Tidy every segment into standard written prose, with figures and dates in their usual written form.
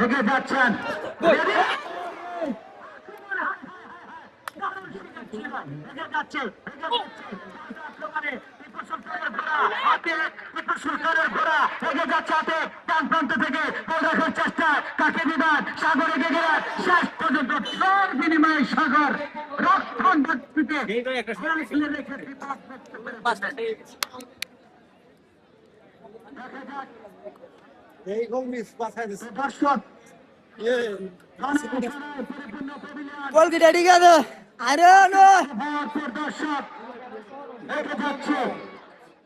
এগিয়ে যাচ্ছেন। চেষ্টা কাকে দিবেন সাগর এগিয়ে গেলেন শেষ পর্যন্ত বিনিময় সাগর রক্ষণ দর্শক Polka dedicada. I don't know. দর্শক এগিয়ে যাচ্ছে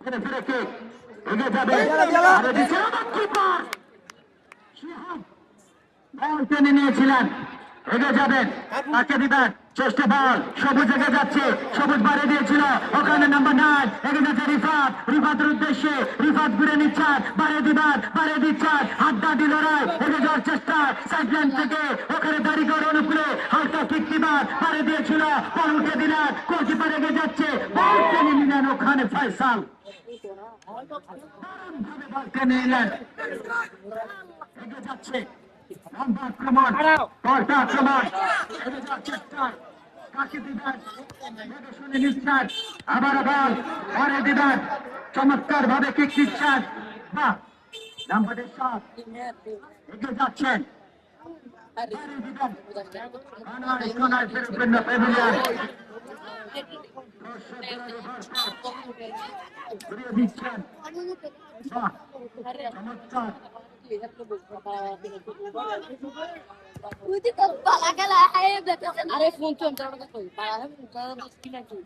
ফিরে ফিরে কে এগিয়ে যাবে বল টেনে নিয়েছিলেন এগিয়ে যাবেন তাকে দিবেন চেষ্টা বল সবুজ এগিয়ে যাচ্ছে সবুজ বাড়িয়ে দিয়েছিল ওখানে নাম্বার 9 এগিয়ে যাচ্ছে রিফাতের উদ্দেশ্যে রিফাত ঘুরে নিচ্ছেন বাড়িয়ে দিচ্ছেন আড্ডা দিল রায় এগিয়ে যাওয়ার চেষ্টা সাইডলাইন থেকে ওখানে দাঁড়িয়ে করে অনুকূলে হালকা কিক দিবার বাড়িয়ে দিয়েছিল বল উঠে দিলেন গোলকিপার এগিয়ে যাচ্ছে বল টেনে নিলেন ওখানে ফয়সাল বল টেনে নিলেন এগিয়ে যাচ্ছে আক্রমণ পাল্টা আক্রমণ চেষ্টা কাকে দিবেন শুনে নিচ্ছেন আবার বল পরে দিবেন চমৎকার ভাবে কিক দিচ্ছেন বাহ নাম্বারের শট এগিয়ে যাচ্ছেন চমৎকার अरे फोन तो अंदर का कोई पाया है उसकी ना की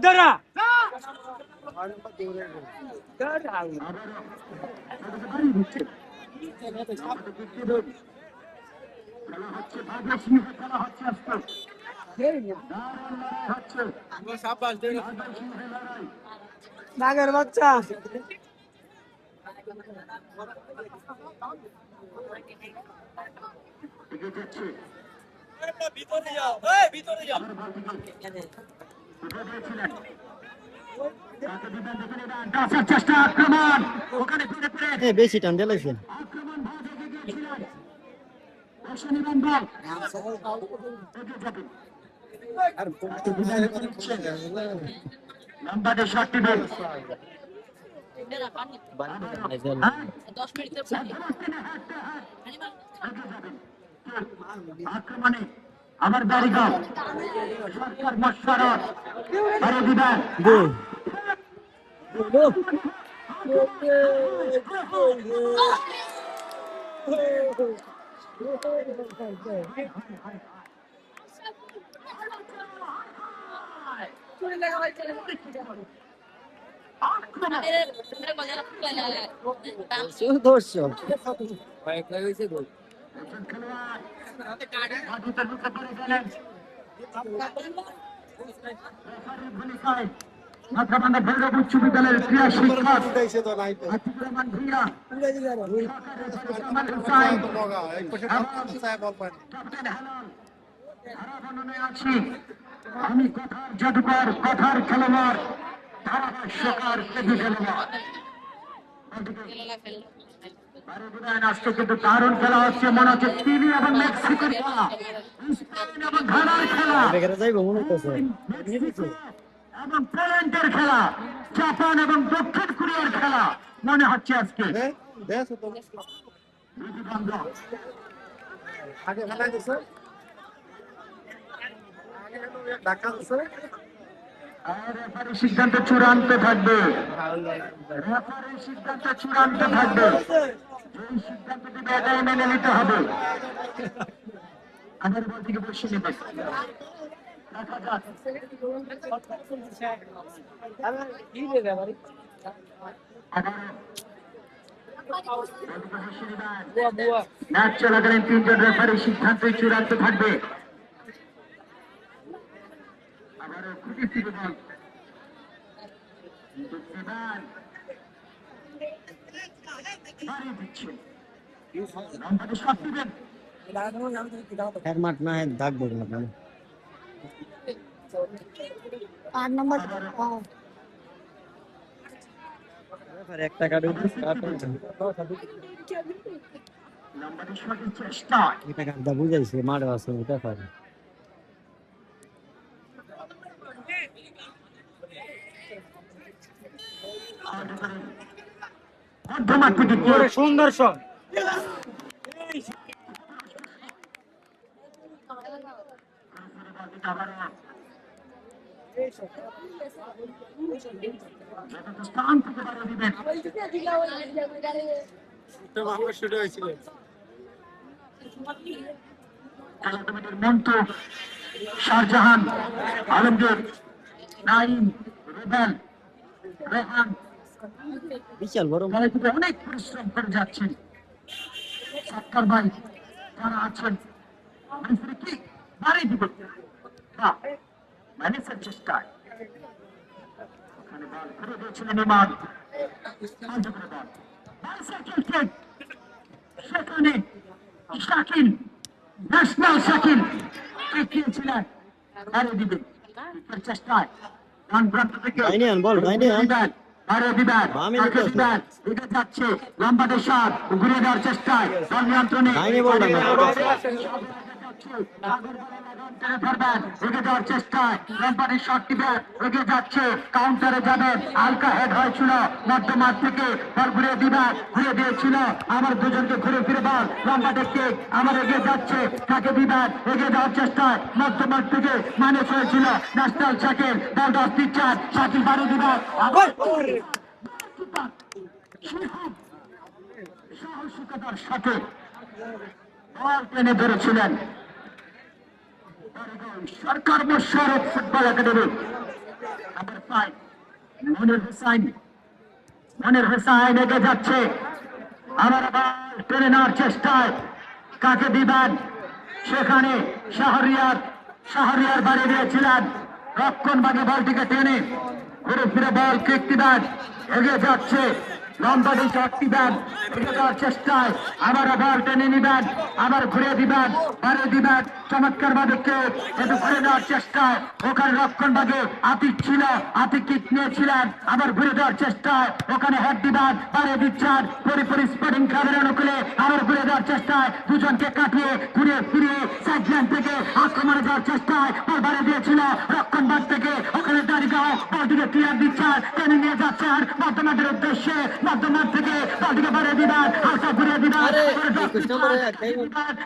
Dora. Nagar bacha. ভিতরে যাও ভিতরে যাও চেষ্টা আক্রমণ ওখানে ফিরে ফিরে বেশি টান দিলাইছে আক্রমণ ভাগে গিয়েছিলেন অশনিবান বল নাম্বারে শট দিবেন 10 মিনিটের আক্রমণে আবার দাঁড়িগাঁও সরকার মশারত আরে দিবেন দর্শক উচ্চ বিদ্যালয়ের ক্রীড়া শিক্ষক আমি কথার জাদুকর কথার খেলোয়াড় ধারাভাষ্যকার খেলোয়াড় আজকে কিন্তু দারুণ খেলা হচ্ছে মনে হচ্ছে চিলি এবং মেক্সিকোর খেলা স্পেন এবং ঘানার খেলা এবং পোল্যান্ডের খেলা জাপান এবং দক্ষিণ কোরিয়ার খেলা মনে হচ্ছে আজকে সিদ্ধান্ত চূড়ান্ত থাকবে সিদ্ধান্ত চূড়ান্ত থাকবে এই সিদ্ধান্ত দিবে এটাই মেনে নিতে হবে আমার বল থেকে বসে নেবে ম্যাচ চলাকালীন 3 জন রেফারি সিদ্ধান্ত চূড়ান্ত থাকবে আবারও খুবই ফিরে বল এক মাঠ না দাগ দেবে না 8 নম্বর একটা কার্ড লম্বাটি শটের চেষ্টা। এটা কাকদা বুঝাইছে মারে আছে ওটা পারে মধ্যমাঠ থেকে সুন্দর শট স্থান থেকে বাড়িয়ে দিবেন। খেলাধুলার মন্ত্র শাহজাহান, আলমগীর, নাইম, রুবেল, রেহান বিশাল বড় দলের থেকে অনেক পরিশ্রম করে যাচ্ছেন। সাক্কার ভাই যারা আছেন মানুষের কি বাড়িয়ে দিবেন না, ম্যানেজার চেষ্টায় ওখানে বল করে দিয়েছিলেন ইমান। সাহায্য করে বল বাইসাইকেল ট্রেক, সেখানে শাকিল, ন্যাশনাল শাকিল এগিয়েছিলেন, বাড়িয়ে দিবেন এর চেষ্টায় রান প্রান্ত থেকে ডাইনিয়ান বল ডাইনিয়ান দিবেন, বাড়িয়ে দিবেন, বামে তাকে দিতে দিবেন, এগিয়ে যাচ্ছে লম্বাটে শট, ঘুরে দেওয়ার চেষ্টায় বল নিয়ন্ত্রণে ডাইনি বল না এগিয়ে যাওয়ার চেষ্টায় লম্বাটে শট দিবেন, এগিয়ে যাচ্ছে কাউন্টারে যাবেন, হালকা হেড হয়েছিল মধ্যমাঠ থেকে বল ঘুরে দিবেন, ঘুরে দিয়েছিল আমার দুজনকে ঘুরে ফিরে বল লম্বাটে কেক আমার এগিয়ে যাচ্ছে, তাকে দিবেন, এগিয়ে যাওয়ার চেষ্টায় মধ্যমাঠ থেকে ম্যানেজ হয়েছিল ন্যাশনাল শাকিল, বল 10 দিচ্ছেন শাকিল বাড়িয়ে দিবেন, আবার সাহসিকতার সাথে বল টেনে ধরেছিলেন সরকার Mosharraf football academy. Number 5 Monir Hossain, Monir Hossain এগিয়ে যাচ্ছে, আবার বল টেনে নেওয়ার চেষ্টায় কাকে দিবেন, সেখানে শাহরিয়ার বাড়িয়ে দিয়েছিলেন, রক্ষণ ভাগে বলটিকে টেনে ঘুরে ফিরে বল কিক দিবেন, এগিয়ে যাচ্ছে লম্বাটি শট দিবেন, এগিয়ে যাওয়ার চেষ্টায় আবার বল টেনে নিবেন, আবার ঘুরে দিবেন, বাড়িয়ে দিবেন চমৎকার ভাবে কেক এতে ঘুরে দেওয়ার চেষ্টায় ওখানে রক্ষণ ভাগে আতিক ছিল, আতিক কিক নিয়েছিলেন, আবার ঘুরে দেওয়ার চেষ্টায় ওখানে হেড দিবেন, বাড়িয়ে দিচ্ছেন পরিপরি স্পোর্টিং ক্লাবের অনুকূলে, আবার ঘুরে দেওয়ার চেষ্টায় দুজনকে কাটিয়ে ঘুরে ফিরিয়ে সাইডলাইন থেকে আক্রমণে যাওয়ার চেষ্টায় বল বাড়িয়ে দিয়েছিল রক্ষণ ভাগ থেকে ওখানে দাঁড়িয়ে বলটিকে ক্লিয়ার দিচ্ছেন, টেনে নিয়ে যাচ্ছেন মধ্যমাঠের উদ্দেশ্যে, মধ্যমাঠ থেকে বলটিকে বাড়িয়ে দিবেন, হালকা ঘুরিয়ে দিবেন,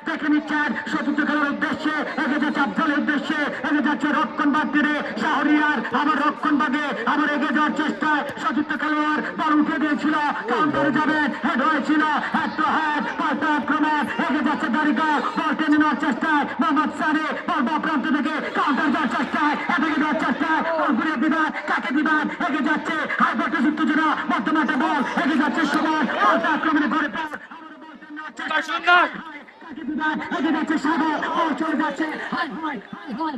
দেখে নিচ্ছেন চতুর্থ খেলার উদ্দেশ্যে, এগিয়ে যাচ্ছে আফজালের উদ্দেশ্যে, এগিয়ে যাচ্ছে রক্ষণ ভাগ থেকে শাহরিয়ার, আবার রক্ষণ ভাগে আবার এগিয়ে যাওয়ার চেষ্টায় চতুর্থ খেলোয়াড় বল উঠে দিয়েছিল, কাউন্টারে যাবেন, হেড হয়েছিল, হেড টু হেড, পাল্টা আক্রমণ, এগিয়ে যাচ্ছে দাঁড়িয়ে বল টেনে নেওয়ার চেষ্টায় মোহাম্মদ সানি, বল বা প্রান্ত থেকে কাউন্টার যাওয়ার চেষ্টায়, এগিয়ে যাওয়ার চেষ্টায় বল ঘুরিয়ে দিবেন, কাকে দিবেন, এগিয়ে যাচ্ছে হাই ভোল্টেজ উত্তেজনা মধ্যমাঠে বল, এগিয়ে যাচ্ছে সুমন, পাল্টা আক্রমণে ঘরে বল, সুন্দর কাকে দিবেন, এগিয়ে যাচ্ছে সাগর, বল চলে যাচ্ছে high high high high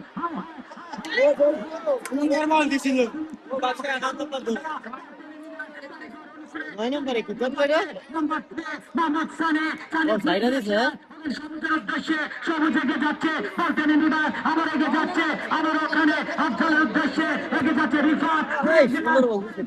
normal দিছিল ও বাচ্চা আনন্দ পাচ্ছ 9 নম্বরে কি করতে রে মোহাম্মদ সানি ও সাইডা দিছে সমুদ্রের উদ্দেশ্যে সবুজ এগিয়ে যাচ্ছে, বল টেনে নিবেন, আবার এগিয়ে যাচ্ছে, আবার ওখানে আফজালের উদ্দেশ্যে এগিয়ে যাচ্ছে রিফাত, এই সুন্দর বলছে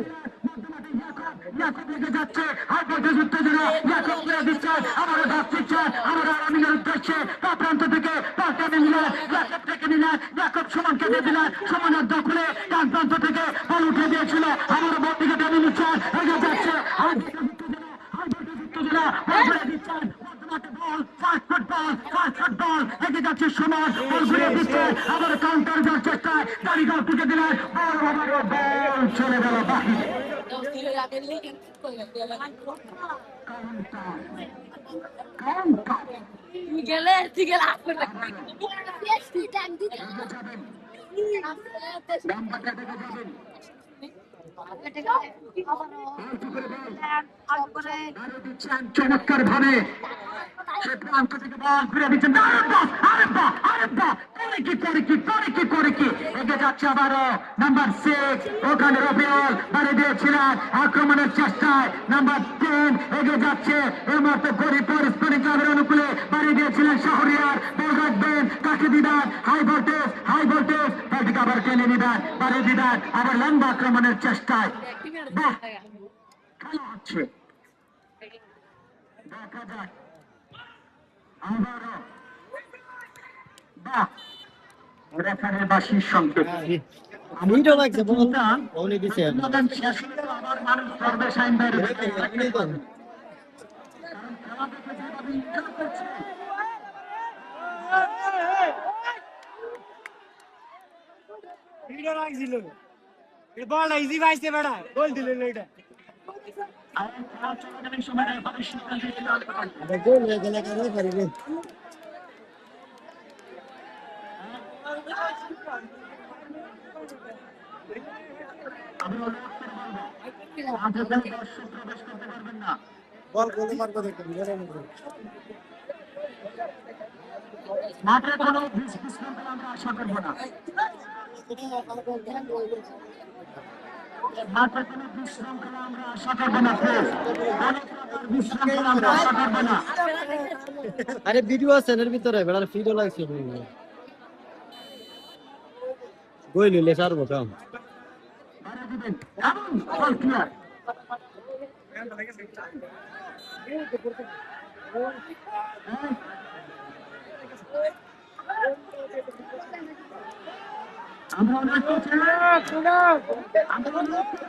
ইয়াকুব এগিয়ে যাচ্ছে, হাই ভোল্টেজ উত্তেজনা, ইয়াকুব করে দিচ্ছেন, আবারও ডাক দিচ্ছেন, আবারও আরামিনের উদ্দেশ্যে বা প্রান্ত থেকে বল টেনে নিলেন, ইয়াকুব থেকে নিলেন, ইয়াকুব সুমনকে দিয়ে দিলেন, সুমনের দখলে ডান প্রান্ত থেকে বল উঠে দিয়েছিল, আবারও বল থেকে টেনে নিচ্ছেন, এগিয়ে যাচ্ছে হাই ভোল্টেজ উত্তেজনা, হাই ভোল্টেজ উত্তেজনা, বল করে দিচ্ছেন বল, ফাস্ট ফুটবল, এগিয়ে যাচ্ছে সুমন, বল ঘুরিয়ে দিচ্ছে, আবার কাউন্টার যাওয়ার চেষ্টায় দাঁড়িয়ে তুলে দিলেন, বল চলে গেল বাহিরে। গেলে ঠিক চমৎকার ভাবে সে প্রান্ত থেকে বল ঘুরে দিচ্ছেন, করে কি এগিয়ে যাচ্ছে আবারও নাম্বার 6 ওখানে রবিউল বাড়ি দিয়েছিলেন আক্রমণের চেষ্টায়, নাম্বার 10 এগিয়ে যাচ্ছে এই মুহূর্তে গরিপুর স্পোর্টিং ক্লাবের অনুকূলে বাড়ি দিয়েছিলেন শাহরিয়ার, বল রাখবেন, কাকে দিবেন, হাই ভোল্টেজ বলটিকে আবার টেনে নিবেন, বাড়ি দিবেন, আবার লম্বা আক্রমণের চেষ্টায়, বাহ খেলা হচ্ছে দেখা যাক আবারও বাহ রেফারির বাঁশির সংকেত ভিডিও লাগছে বল ওনি দিছে বিনোদন শেষ হলে আবার মানুষ করবে সাইন বাইরে কারণ খেলা দেখে যেভাবে এনজয় করছে ভিডিও লাগছিল এ বল ইজি পাইছে বেটা গোল দিল এটা আর খেলা চলাকালীন সময় রেফারির সিদ্ধান্ত ছিল গোল হয়ে গেলে করে পারিবে আমি অনুরোধ করে বলবো মাঠে কোনো দর্শক প্রবেশ করতে পারবেন না বল গোলে মারবে দেখুন মাঠে কোনো বিশৃঙ্খলা আমরা আশা করবো না মাঠে কোনো বিশৃঙ্খলা আমরা আশা করবো না প্লিজ কোনো প্রকার বিশৃঙ্খলা আমরা আশা করবো না আরে ভিডিও আছে এর ভিতরে বেড়ার ভিডিও লাগছে গোল হইলে সারবো কাম বাড়া দিবেন এমন বল ক্লিয়ার আমরা অনুরোধ করছি আমরা অনুরোধ করছি